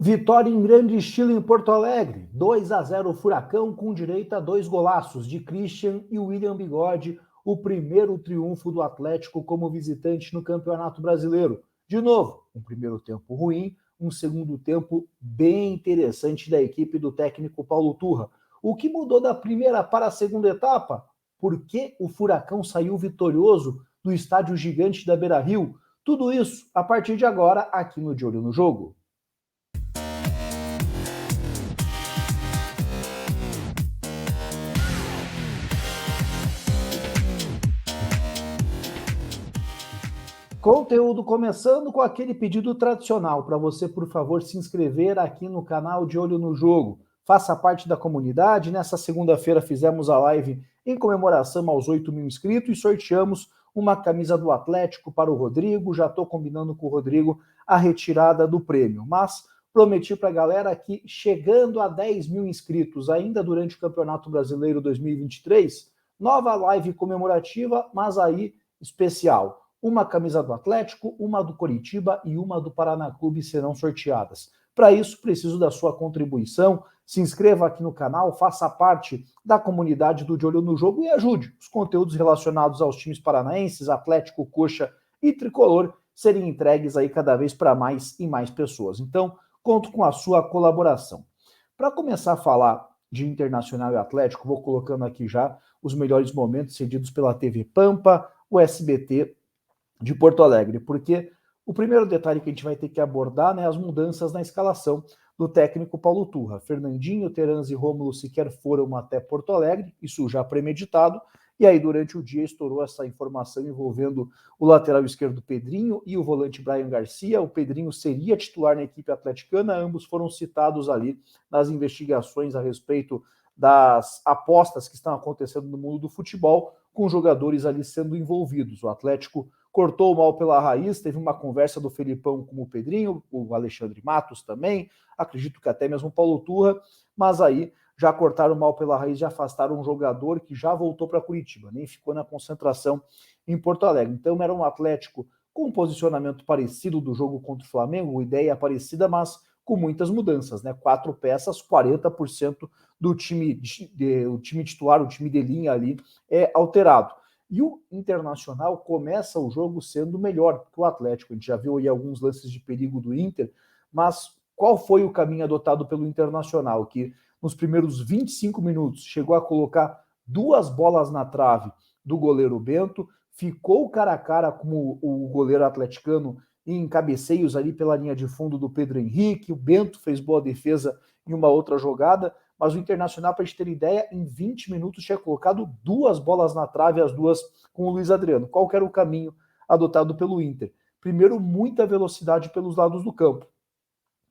Vitória em grande estilo em Porto Alegre, 2-0 Furacão com direito a 2 golaços de Christian e William Bigode, o primeiro triunfo do Atlético como visitante no Campeonato Brasileiro. De novo, um primeiro tempo ruim, um segundo tempo bem interessante da equipe do técnico Paulo Turra. O que mudou da primeira para a segunda etapa? Por que o Furacão saiu vitorioso do estádio gigante da Beira-Rio? Tudo isso a partir de agora aqui no De Olho no Jogo. Conteúdo começando com aquele pedido tradicional para você, por favor, se inscrever aqui no canal De Olho no Jogo. Faça parte da comunidade. Nessa segunda-feira fizemos a live em comemoração aos 8.000 inscritos e sorteamos uma camisa do Atlético para o Rodrigo. Já estou combinando com o Rodrigo a retirada do prêmio, mas prometi para a galera que chegando a 10.000 inscritos ainda durante o Campeonato Brasileiro 2023, nova live comemorativa, mas aí especial. Uma camisa do Atlético, uma do Coritiba e uma do Paraná Clube serão sorteadas. Para isso, preciso da sua contribuição. Se inscreva aqui no canal, faça parte da comunidade do De Olho no Jogo e ajude os conteúdos relacionados aos times paranaenses, Atlético, Coxa e Tricolor serem entregues aí cada vez para mais e mais pessoas. Então, conto com a sua colaboração. Para começar a falar de Internacional e Atlético, vou colocando aqui já os melhores momentos cedidos pela TV Pampa, o SBT de Porto Alegre, porque o primeiro detalhe que a gente vai ter que abordar, né, as mudanças na escalação do técnico Paulo Turra. Fernandinho, Terans e Rômulo sequer foram até Porto Alegre, isso já premeditado, e aí durante o dia estourou essa informação envolvendo o lateral esquerdo Pedrinho e o volante Brian Garcia. O Pedrinho seria titular na equipe atleticana, ambos foram citados ali nas investigações a respeito das apostas que estão acontecendo no mundo do futebol, com jogadores ali sendo envolvidos. O Atlético cortou o mal pela raiz, teve uma conversa do Felipão com o Pedrinho, o Alexandre Matos também, acredito que até mesmo o Paulo Turra, mas aí já cortaram o mal pela raiz, já afastaram um jogador que já voltou para Curitiba, nem ficou na concentração em Porto Alegre. Então era um Atlético com um posicionamento parecido do jogo contra o Flamengo, ideia parecida, mas com muitas mudanças, né? 4 peças, 40% do time, o time titular, o time de linha ali é alterado. E o Internacional começa o jogo sendo melhor que o Atlético. A gente já viu aí alguns lances de perigo do Inter, mas qual foi o caminho adotado pelo Internacional? Que nos primeiros 25 minutos chegou a colocar 2 bolas na trave do goleiro Bento, ficou cara a cara com o goleiro atleticano em cabeceios ali pela linha de fundo do Pedro Henrique. O Bento fez boa defesa em uma outra jogada, mas o Internacional, para a gente ter ideia, em 20 minutos tinha colocado 2 bolas na trave, as duas com o Luiz Adriano. Qual que era o caminho adotado pelo Inter? Primeiro, muita velocidade pelos lados do campo.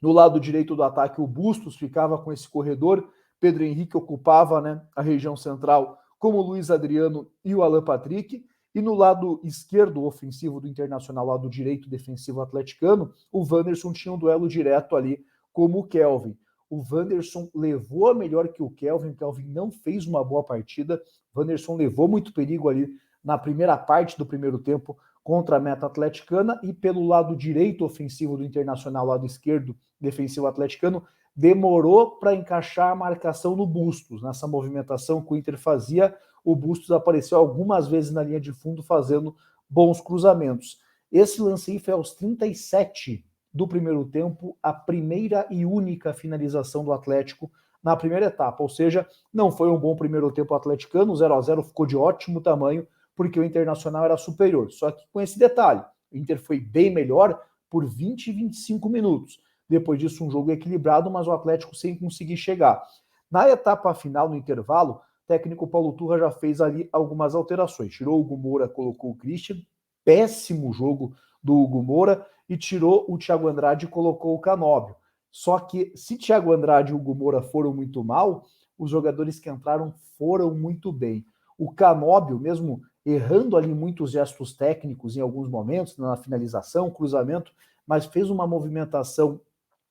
No lado direito do ataque, o Bustos ficava com esse corredor, Pedro Henrique ocupava, né, a região central, como o Luiz Adriano e o Alan Patrick, e no lado esquerdo ofensivo do Internacional, lado direito defensivo atleticano, o Wanderson tinha um duelo direto ali como o Kelvin. O Wanderson levou a melhor que o Kelvin não fez uma boa partida, o Wanderson levou muito perigo ali na primeira parte do primeiro tempo contra a meta atleticana, e pelo lado direito ofensivo do Internacional, lado esquerdo defensivo atleticano, demorou para encaixar a marcação no Bustos. Nessa movimentação que o Inter fazia, o Bustos apareceu algumas vezes na linha de fundo fazendo bons cruzamentos. Esse lance aí foi aos 37 do primeiro tempo, a primeira e única finalização do Atlético na primeira etapa, ou seja, não foi um bom primeiro tempo atleticano, o 0-0 ficou de ótimo tamanho, porque o Internacional era superior. Só que com esse detalhe, o Inter foi bem melhor por 20 e 25 minutos. Depois disso, um jogo equilibrado, mas o Atlético sem conseguir chegar. Na etapa final, no intervalo, o técnico Paulo Turra já fez ali algumas alterações. Tirou o Hugo Moura, colocou o Christian, péssimo jogo do Hugo Moura, e tirou o Thiago Andrade e colocou o Canóbio. Só que se Thiago Andrade e o Hugo Moura foram muito mal, os jogadores que entraram foram muito bem. O Canóbio, mesmo errando ali muitos gestos técnicos em alguns momentos, na finalização, cruzamento, mas fez uma movimentação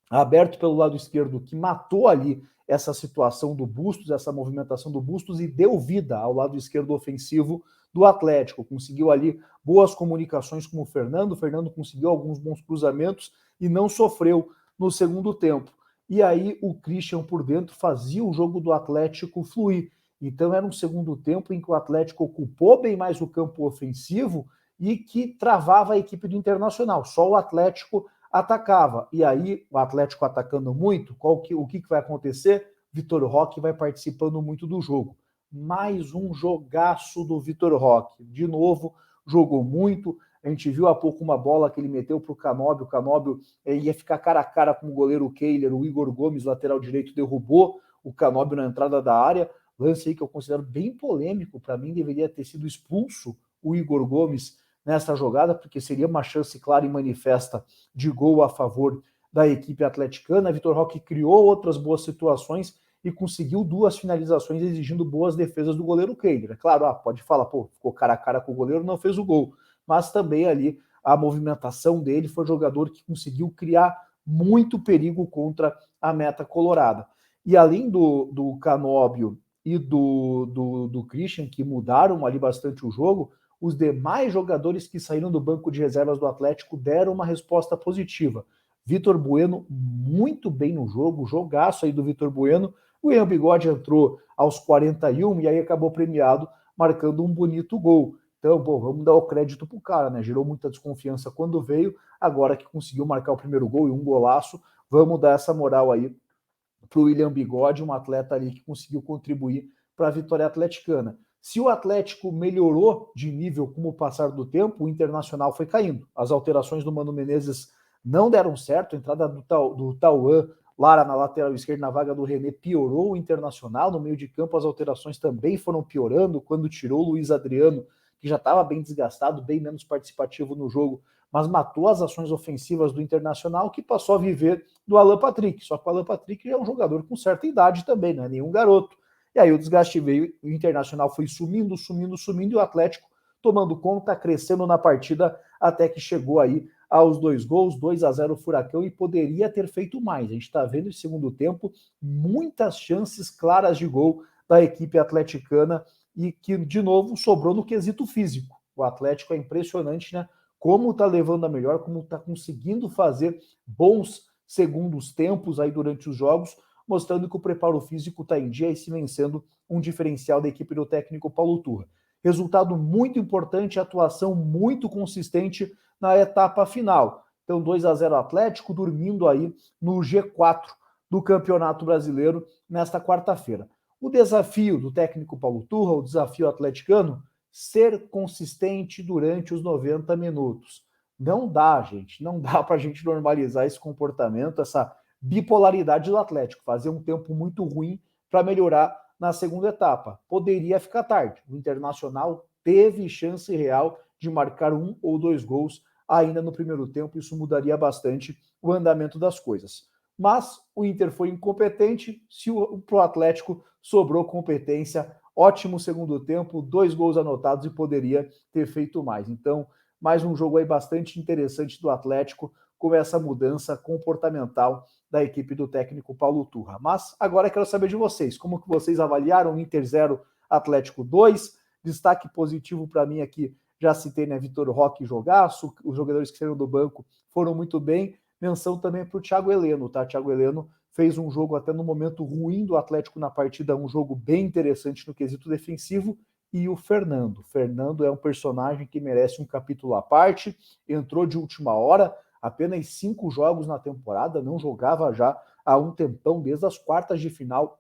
aberto pelo lado esquerdo que matou ali essa situação do Bustos, essa movimentação do Bustos, e deu vida ao lado esquerdo ofensivo do Atlético. Conseguiu ali boas comunicações com o Fernando conseguiu alguns bons cruzamentos e não sofreu no segundo tempo. E aí o Christian por dentro fazia o jogo do Atlético fluir. Então era um segundo tempo em que o Atlético ocupou bem mais o campo ofensivo e que travava a equipe do Internacional. Só o Atlético atacava. E aí o Atlético atacando muito, o que vai acontecer? Vitor Roque vai participando muito do jogo. Mais um jogaço do Vitor Roque. De novo, jogou muito. A gente viu há pouco uma bola que ele meteu para o Canóbio. O Canóbio ia ficar cara a cara com o goleiro Kehler. O Igor Gomes, lateral direito, derrubou o Canóbio na entrada da área. Lance aí que eu considero bem polêmico. Para mim, deveria ter sido expulso o Igor Gomes nessa jogada, porque seria uma chance clara e manifesta de gol a favor da equipe atleticana. Vitor Roque criou outras boas situações e conseguiu 2 finalizações exigindo boas defesas do goleiro Kehler. Claro, pode falar, ficou cara a cara com o goleiro, não fez o gol. Mas também ali a movimentação dele foi um jogador que conseguiu criar muito perigo contra a meta colorada. E além do Canóbio e do Christian, que mudaram ali bastante o jogo, os demais jogadores que saíram do banco de reservas do Atlético deram uma resposta positiva. Vitor Bueno muito bem no jogo, jogaço aí do Vitor Bueno. O Ian Bigode entrou aos 41 e aí acabou premiado, marcando um bonito gol. Então, vamos dar o crédito pro cara, né? Gerou muita desconfiança quando veio, agora que conseguiu marcar o primeiro gol e um golaço, vamos dar essa moral aí pro William Bigode, um atleta ali que conseguiu contribuir para a vitória atleticana. Se o Atlético melhorou de nível com o passar do tempo, o Internacional foi caindo. As alterações do Mano Menezes não deram certo, a entrada do Tauan Lara na lateral esquerda, na vaga do René, piorou o Internacional. No meio de campo, as alterações também foram piorando. Quando tirou o Luiz Adriano, que já estava bem desgastado, bem menos participativo no jogo, mas matou as ações ofensivas do Internacional, que passou a viver do Alan Patrick. Só que o Alan Patrick já é um jogador com certa idade também, não é nenhum garoto. E aí o desgaste veio, o Internacional foi sumindo, e o Atlético tomando conta, crescendo na partida, até que chegou aí aos 2 gols, 2-0 o Furacão, e poderia ter feito mais. A gente está vendo em segundo tempo muitas chances claras de gol da equipe atleticana e que, de novo, sobrou no quesito físico. O Atlético é impressionante, né? Como está levando a melhor, como está conseguindo fazer bons segundos tempos aí durante os jogos, mostrando que o preparo físico está em dia e se vencendo um diferencial da equipe do técnico Paulo Turra. Resultado muito importante, atuação muito consistente na etapa final. Então 2-0 Atlético, dormindo aí no G4 do Campeonato Brasileiro nesta quarta-feira. O desafio do técnico Paulo Turra, o desafio atleticano, ser consistente durante os 90 minutos. Não dá, gente, não dá para a gente normalizar esse comportamento, essa bipolaridade do Atlético, fazer um tempo muito ruim para melhorar na segunda etapa. Poderia ficar tarde. O Internacional teve chance real de marcar 1 ou 2 gols ainda no primeiro tempo, isso mudaria bastante o andamento das coisas. Mas o Inter foi incompetente, se pro Atlético sobrou competência, ótimo segundo tempo, 2 gols anotados e poderia ter feito mais. Então, mais um jogo aí bastante interessante do Atlético, com essa mudança comportamental da equipe do técnico Paulo Turra. Mas agora quero saber de vocês, como que vocês avaliaram o Inter 0, Atlético 2? Destaque positivo para mim aqui, já citei, né, Vitor Roque jogaço, os jogadores que saíram do banco foram muito bem. Menção também para o Thiago Heleno, tá? Thiago Heleno fez um jogo até no momento ruim do Atlético na partida, um jogo bem interessante no quesito defensivo. E o Fernando. Fernando é um personagem que merece um capítulo à parte, entrou de última hora, apenas 5 jogos na temporada, não jogava já há um tempão, desde as quartas de final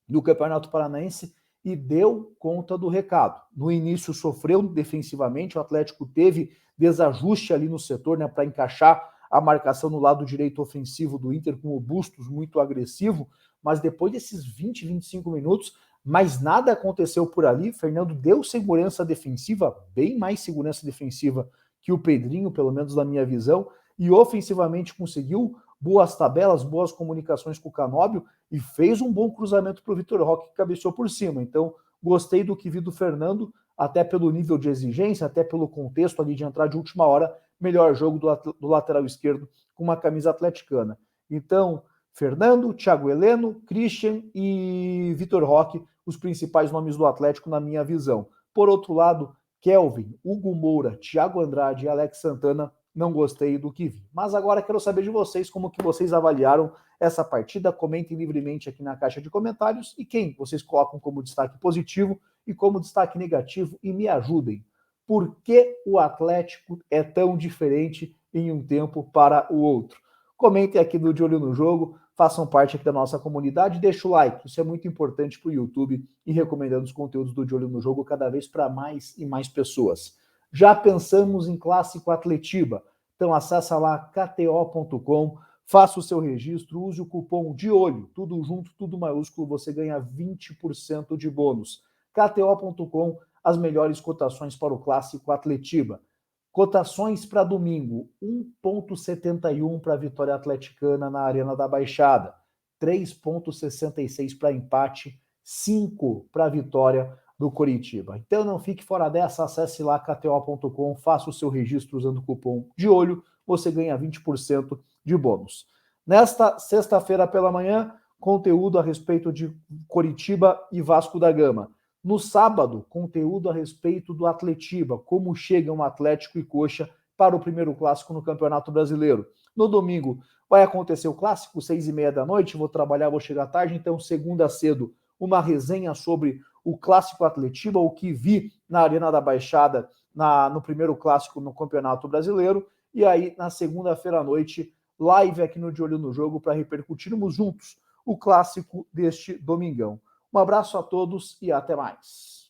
do Campeonato Paranaense, e deu conta do recado. No início sofreu defensivamente, o Atlético teve desajuste ali no setor, né, para encaixar a marcação no lado direito ofensivo do Inter, com o Bustos muito agressivo, mas depois desses 20, 25 minutos, mais nada aconteceu por ali. Fernando deu segurança defensiva, bem mais segurança defensiva que o Pedrinho, pelo menos na minha visão, e ofensivamente conseguiu boas tabelas, boas comunicações com o Canóbio e fez um bom cruzamento para o Vitor Roque, que cabeceou por cima. Então, gostei do que vi do Fernando, até pelo nível de exigência, até pelo contexto ali de entrar de última hora, melhor jogo do lateral esquerdo com uma camisa atleticana. Então, Fernando, Thiago Heleno, Christian e Vitor Roque, os principais nomes do Atlético na minha visão. Por outro lado, Kelvin, Hugo Moura, Thiago Andrade e Alex Santana, não gostei do que vi. Mas agora quero saber de vocês como que vocês avaliaram essa partida. Comentem livremente aqui na caixa de comentários e quem vocês colocam como destaque positivo e como destaque negativo e me ajudem. Por que o Atlético é tão diferente em um tempo para o outro? Comentem aqui do De Olho no Jogo, façam parte aqui da nossa comunidade, deixa o like, isso é muito importante para o YouTube e recomendando os conteúdos do De Olho no Jogo cada vez para mais e mais pessoas. Já pensamos em Clássico Atletiba, então acessa lá kto.com, faça o seu registro, use o cupom de olho, tudo junto, tudo maiúsculo, você ganha 20% de bônus. kto.com, as melhores cotações para o Clássico Atletiba. Cotações para domingo, 1,71 para a vitória atleticana na Arena da Baixada, 3,66 para empate, 5 para a vitória do Coritiba. Então não fique fora dessa, acesse lá kto.com, faça o seu registro usando o cupom de olho, você ganha 20% de bônus. Nesta sexta-feira pela manhã, conteúdo a respeito de Coritiba e Vasco da Gama. No sábado, conteúdo a respeito do Atletiba, como chegam Atlético e Coxa para o primeiro clássico no Campeonato Brasileiro. No domingo, vai acontecer o clássico, 6h30 da noite, vou trabalhar, vou chegar tarde, então segunda cedo, uma resenha sobre o Clássico Atletiba, o que vi na Arena da Baixada no primeiro clássico no Campeonato Brasileiro, e aí na segunda-feira à noite, live aqui no De Olho no Jogo para repercutirmos juntos o clássico deste domingão. Um abraço a todos e até mais.